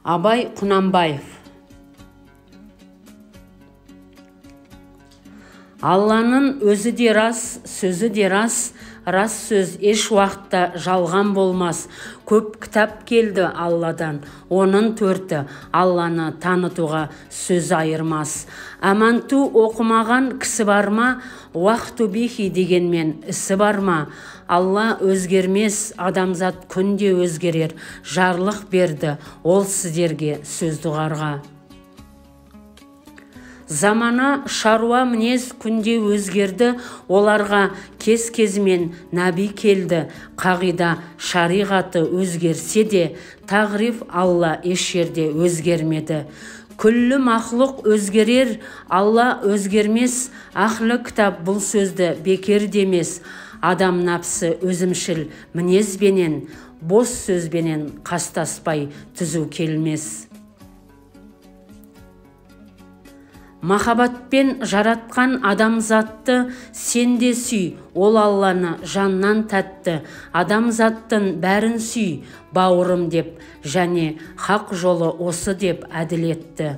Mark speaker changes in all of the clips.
Speaker 1: Абай Құнанбаев. Алланың өзі де рас, сөзі де рас, рас сөз еш уақытта жалған болмас. Көп кітап келді Алладан, оның төрті Алланы танытуға сөз айырмас. Аманту оқымаған кісі бар ма, уақыту бихи дегенмен ісі бар ма? Алла өзгермес, адамзат күнде өзгерер. Жарлық берді ол сіздерге сөзді ұғарға. Замана шаруа мінез күнде өзгерді, оларға кез-кезімен нәби келді. Қағида шариғаты өзгерсе де, тағриф Алла еш жерде өзгермеді. Күллі мақлұқ өзгерер, Алла өзгермес. Ақлы кітап бұл сөзді бекер демес. Адам напсы өзімшіл мінезбенен, бос сөзбенен қастаспай түзу келмес. Махаббатпен жаратқан адамзатты сен де сүй, ол Алланы жаннан тәтті. Адамзаттың бәрін сүй, бауырым деп, және хақ жолы осы деп әділетті.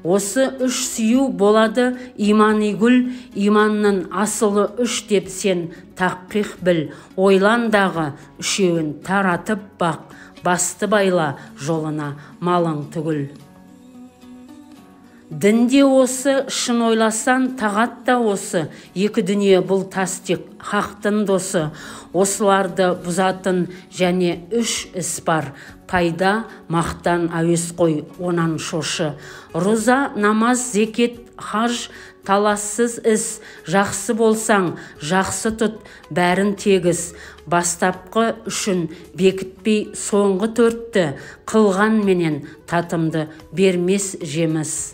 Speaker 1: Осы үш сүю болады имани гүл, иманның асылы үш деп сен таққиқ біл. Ойландағы үшеуін таратып бақ, басты байла жолына малың түгіл. Дінде осы, шын ойласан тағатта осы. Екі дүние бұл тастық, хақтың досы. Осыларды бұзатын және үш іс бар. Пайда, мақтан, әуес қой, онан шошы. Руза, намаз, зекет, хаж, талассыз іс. Жақсы болсаң, жақсы тұт, бәрін тегіз. Бастапқы үшін бекітпей соңғы төртті. Қылған менен татымды бермес жеміс.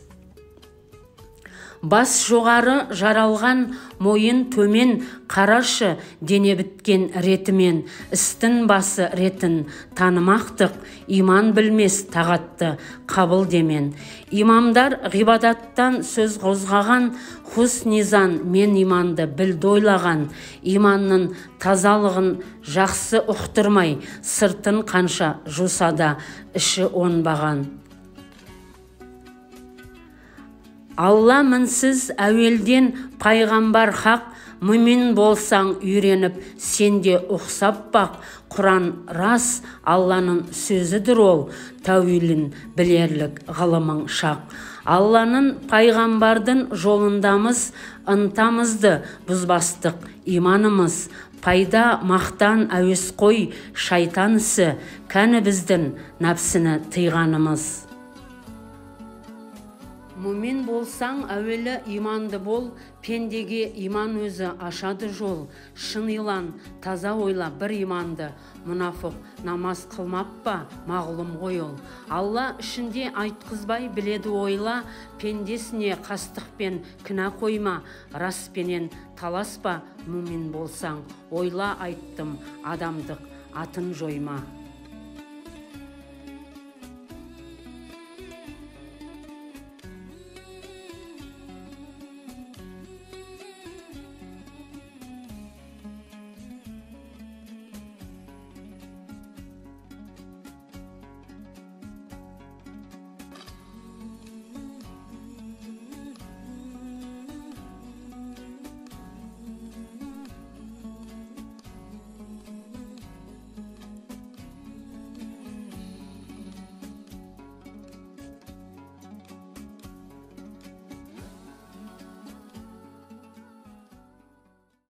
Speaker 1: Бас жоғары жаралған, мойын төмен, қарашы дене біткен ретімен. Істің басы ретін танымақтық, иман білмес тағатты қабыл демен. Имамдар ғибадаттан сөз қозғаған, хус низан мен иманды білді ойлаған. Иманның тазалығын жақсы ұқтырмай, сыртын қанша жусада іші оңбаған. Алла мінсіз әуелден пайғамбар хақ, мүмин болсаң үйреніп, сенде ұқсап бақ. Құран рас, Алланың сөзідір ол, тәуилін білерлік ғылымың шақ. Алланың пайғамбардың жолындамыз, ынтамызды бұзбастық иманымыз. Пайда, мақтан, әуес қой, шайтан ісі, кәні біздің нәпсіні тыйғанымыз. Мүмин болсаң әуелі иманды бол, пендеге иман өзі ашады жол. Шын илан, таза ойла бір иманды, мұнафық намаз қылмап па, мағлұм ғой ол. Алла ішінде айтқызбай біледі ойла, пендесіне қастықпен кінә қойма, распенен таласпа. Мүмин болсаң, ойла айттым, адамдық атын жойма.